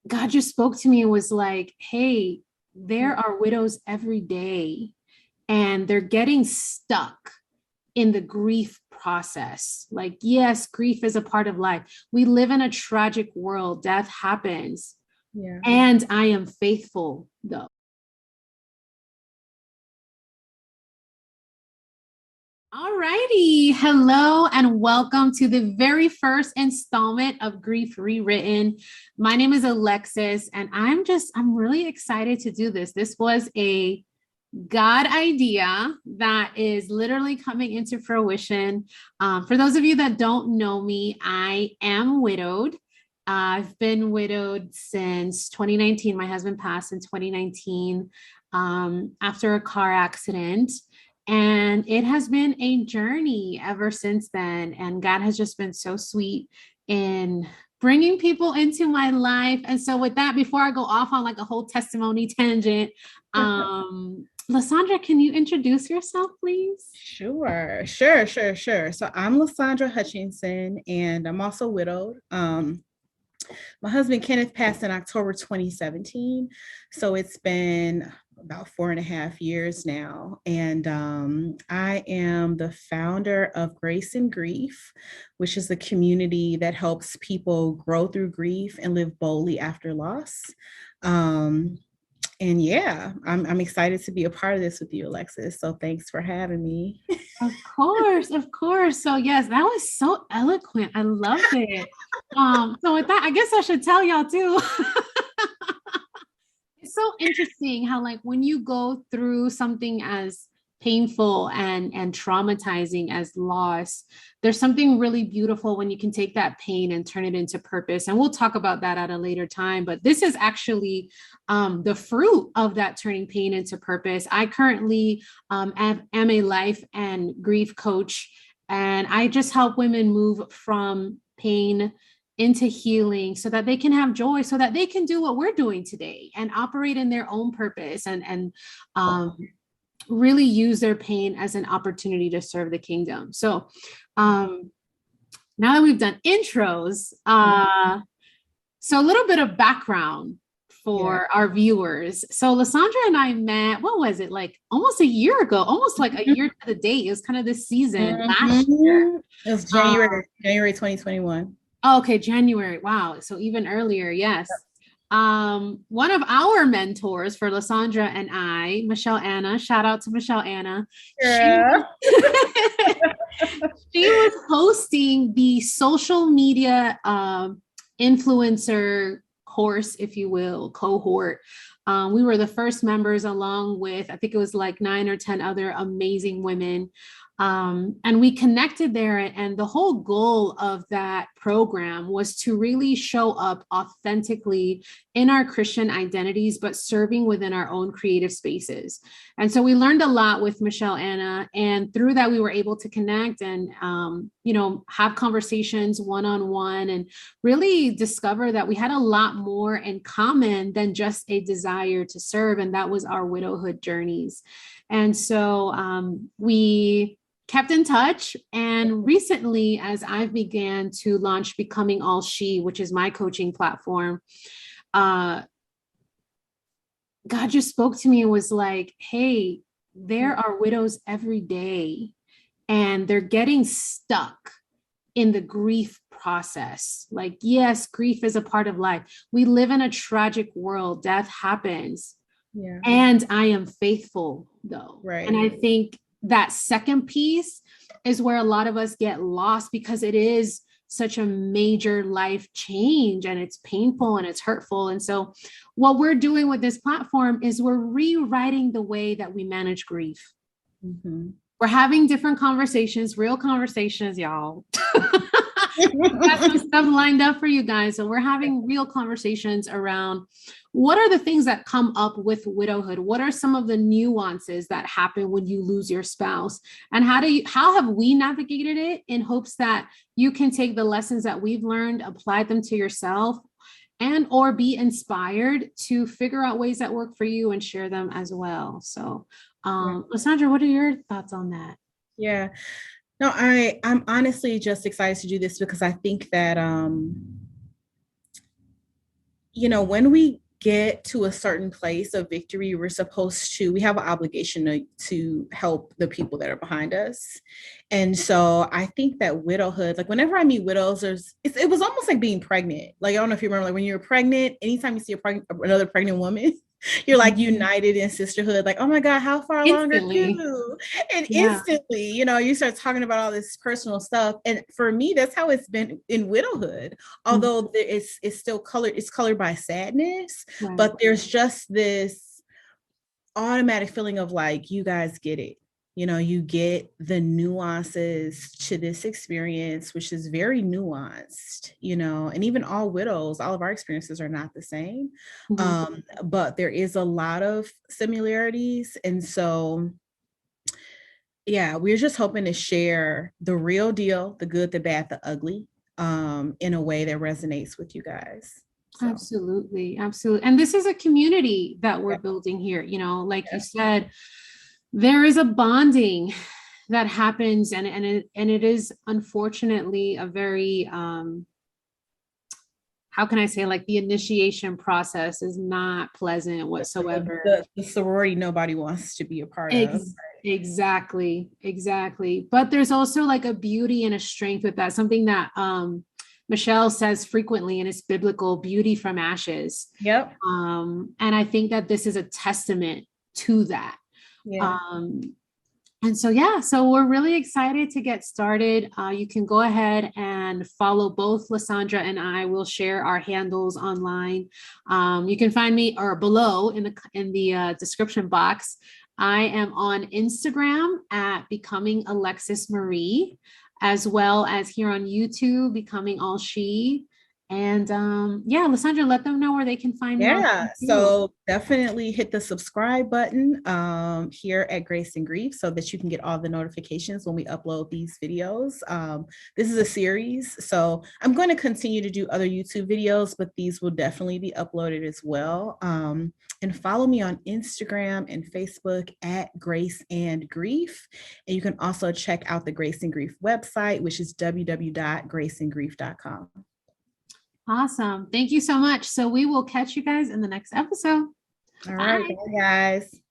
God just spoke to me and was like, hey, there are widows every day and they're getting stuck in the grief process. Like, yes, grief is a part of life. We live in a tragic world. Death happens. Yeah. And I am faithful, though. All righty. Hello and welcome to the very first installment of Grief Rewritten. My name is Alexis, and I'm really excited to do this. This was a God idea that is literally coming into fruition. For those of you that don't know me, I am widowed. I've been widowed since 2019. My husband passed in 2019 after a car accident. And it has been a journey ever since then. And God has just been so sweet in bringing people into my life. And so, with that, before I go off on like a whole testimony tangent, Lysandra, can you introduce yourself, please? Sure. So I'm Lysandra Hutchinson, and I'm also widowed. My husband Kenneth passed in October 2017, so it's been about 4.5 years now. And I am the founder of GraceandGrief, which is a community that helps people grow through grief and live boldly after loss. And yeah, I'm excited to be a part of this with you, Alexis. So thanks for having me. Of course, of course. So yes, that was so eloquent. I loved it. So with that, I guess I should tell y'all too. It's so interesting how like when you go through something as painful and traumatizing as loss, there's something really beautiful when you can take that pain and turn it into purpose. And we'll talk about that at a later time, but this is actually the fruit of that turning pain into purpose. I currently am a life and grief coach, and I just help women move from pain into healing so that they can have joy, so that they can do what we're doing today and operate in their own purpose and really use their pain as an opportunity to serve the kingdom. So now that we've done intros, so a little bit of background for our viewers. So Lysandra and I met, what was it, like almost a year ago, almost like a year to the date. It was kind of this season last year. It was January 2021. Okay, January. Wow. So even earlier, yes. One of our mentors for Lysandra and I, Michelle Anna, shout out to Michelle Anna. Yeah. She was hosting the social media influencer course, if you will, cohort. We were the first members, along with, I think it was like 9 or 10 other amazing women. And we connected there. And the whole goal of that program was to really show up authentically in our Christian identities, but serving within our own creative spaces. And so we learned a lot with Michelle Anna. And through that, we were able to connect and, have conversations one-on-one and really discover that we had a lot more in common than just a desire to serve. And that was our widowhood journeys. And so we kept in touch. And recently, as I've began to launch Becoming All She, which is my coaching platform, God just spoke to me and was like, hey, there are widows every day and they're getting stuck in the grief process. Like, yes, grief is a part of life. We live in a tragic world. Death happens. Yeah. And I am faithful, though. Right. And I think that second piece is where a lot of us get lost, because it is such a major life change and it's painful and it's hurtful. And so what we're doing with this platform is we're rewriting the way that we manage grief. Mm-hmm. We're having different conversations, real conversations, y'all. We've got some stuff lined up for you guys. So we're having real conversations around what are the things that come up with widowhood? What are some of the nuances that happen when you lose your spouse? And how have we navigated it in hopes that you can take the lessons that we've learned, apply them to yourself, and or be inspired to figure out ways that work for you and share them as well. So Lysandra, what are your thoughts on that? Yeah. No, I'm honestly just excited to do this because I think that when we get to a certain place of victory, we have an obligation to help the people that are behind us. And so I think that widowhood, like whenever I meet widows, it was almost like being pregnant. Like, I don't know if you remember, like when you're pregnant, anytime you see another pregnant woman, you're like united in sisterhood, like, oh my God, how far along are Instantly. you? And Yeah. instantly, you start talking about all this personal stuff. And for me, that's how it's been in widowhood. Mhm. Although it's still colored by sadness, Right. but there's just this automatic feeling of like, you guys get it. You get the nuances to this experience, which is very nuanced, and even all widows, all of our experiences are not the same. Mhm. But there is a lot of similarities. And so, yeah, we're just hoping to share the real deal, the good, the bad, the ugly, in a way that resonates with you guys. So, Absolutely. Absolutely. And this is a community that we're yeah. building here. Like you said, there is a bonding that happens, and it is unfortunately a very how can I say, like, the initiation process is not pleasant whatsoever. The sorority nobody wants to be a part of. Exactly, exactly. But there's also like a beauty and a strength with that, something that Michelle says frequently, and it's biblical: beauty from ashes. Yep. And I think that this is a testament to that. Yeah. Um, and so, yeah, so we're really excited to get started. You can go ahead and follow both Lysandra and I. Will share our handles online. You can find me or below in the description box. I am on Instagram at Becoming Alexis Marie, as well as here on YouTube, Becoming All She. And yeah, Lysandra, let them know where they can find me on Yeah. YouTube. So definitely hit the subscribe button here at Grace and Grief so that you can get all the notifications when we upload these videos. This is a series, so I'm going to continue to do other YouTube videos, but these will definitely be uploaded as well. And follow me on Instagram and Facebook at Grace and Grief. And you can also check out the Grace and Grief website, which is www.graceandgrief.com. Awesome. Thank you so much. So we will catch you guys in the next episode. All right, Bye. bye guys.